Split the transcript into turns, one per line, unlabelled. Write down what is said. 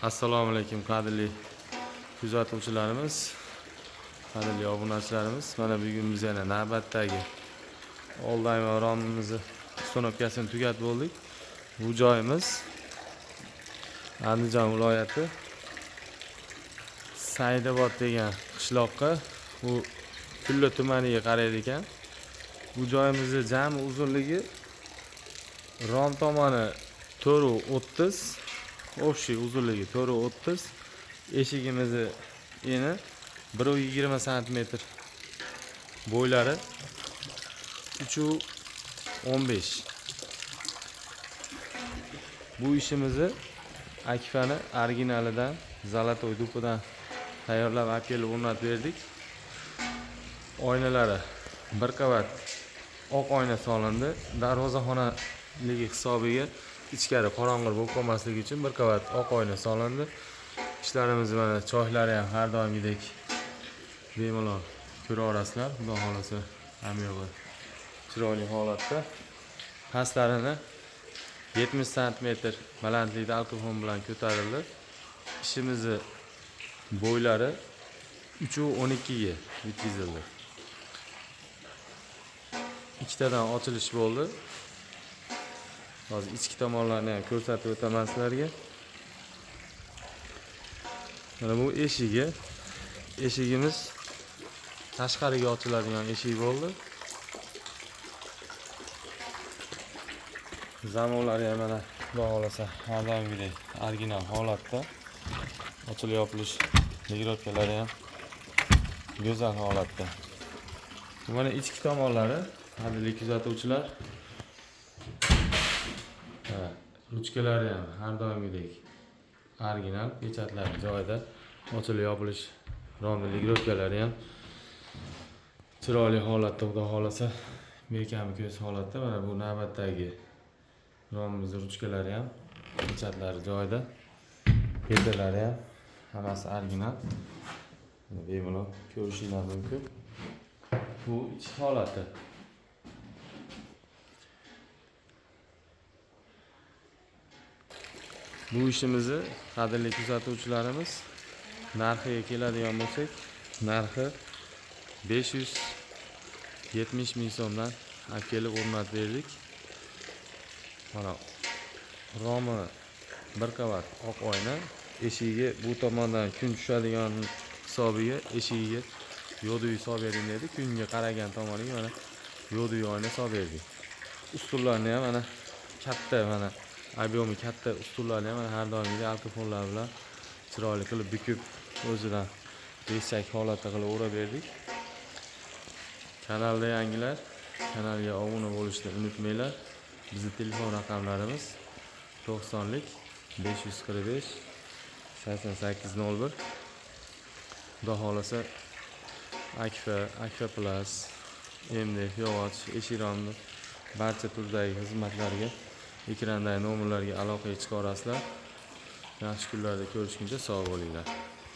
Assalomu alaykum qadrli kuzatuvchilarimiz, qadrli obunachilarimiz. Mana bugun biz yana navbatdagi oldayma romimizni uстановкасini tugatib bo'ldik. Bu joyimiz Andijon viloyati Saidobod degan qishloqqa, bu Kulli tumaniga qaraydi ekan. Bu joyimizning jami uzunligi rom tomoni 4.30, общий uzunligi 4.30, eshigimizni eni 1.20 cm, bo'ylari 3.15. Bu ishimizni Akifani originalidan, Zolotoy do'pidan tayyorlab olib kelib o'rnatib berdik. Oynalari bir qavat oq oyna solindi. Darvozaxonaligi hisobiga ichkari qorong'i bo'lib qolmasligi uchun bir qavat oq oyna solindi. Ishlarimiz mana choylari ham har doimgidek bemalol ko'ra olasizlar. Xudo xolasa hamyog'i chiroyli holatda. Pastlarini 70 cm balandlikda alkofon bilan ko'tarildi. Ishimizni bo'ylari 3.12 ga yetkazildi. Ikkitadan ochilish bo'ldi. Hozir ichki tomonlarni ham ko'rsatib o'taman sizlarga. Mana bu eshigimiz tashqariga ochiladigan eshik bo'ldi. Zamonlari ham mana xudo xolasa har doimgidek original holatda. Ochilib yopilish ligirovkalari ham go'zal holatda. Mana ichki tomonlari, qadrli kuzatuvchilar, ruchkalari ham har doimgidek original, pechatlari joyida, ochilib yopilish romli ligirovkalari ham chiroyli holatda. Xudo xolasa bekami ko'z holatda. Mana bu navbatdagi romimizning ruchkalari ham, pechatlari joyida, petalari ham hammasi original. Bemalol ko'rishingiz mumkin. Bu ichki holati. Bu ishimizni qadrli kuzatuvchilarimiz, narxiga keladigan bo'lsak, narxi 570 ming so'mdan olib kelib o'rnatib berdik. Mana romi bir qavat oq oyna, eshigiga bu tomondan kun tushadigan hisobiga eshigiga yo'duy solib bering dedi. Kunga qaragan tomoniga mana yo'duy oyna solib berdik. Ustunlarni ham mana katta, mana ob'yomi katta ustunlarni ham har doimgidek alkofonlar bilan chiroyli qilib bukib, o'zidan beshak holatda qilib o'rab berdik. Kanalda yangilar, kanalga obuna bo'lishni unutmanglar. Bizning telefon raqamlarimiz 90lik 545 8801. Xudo xolasa Akifa Plus, MDF, yog'och, eshik romni barcha turdagi xizmatlarga, ekrandagi nomerlarga aloqaga chiqa olasizlar. Yaxshi kunlarda ko'rishguncha sog' bo'linglar.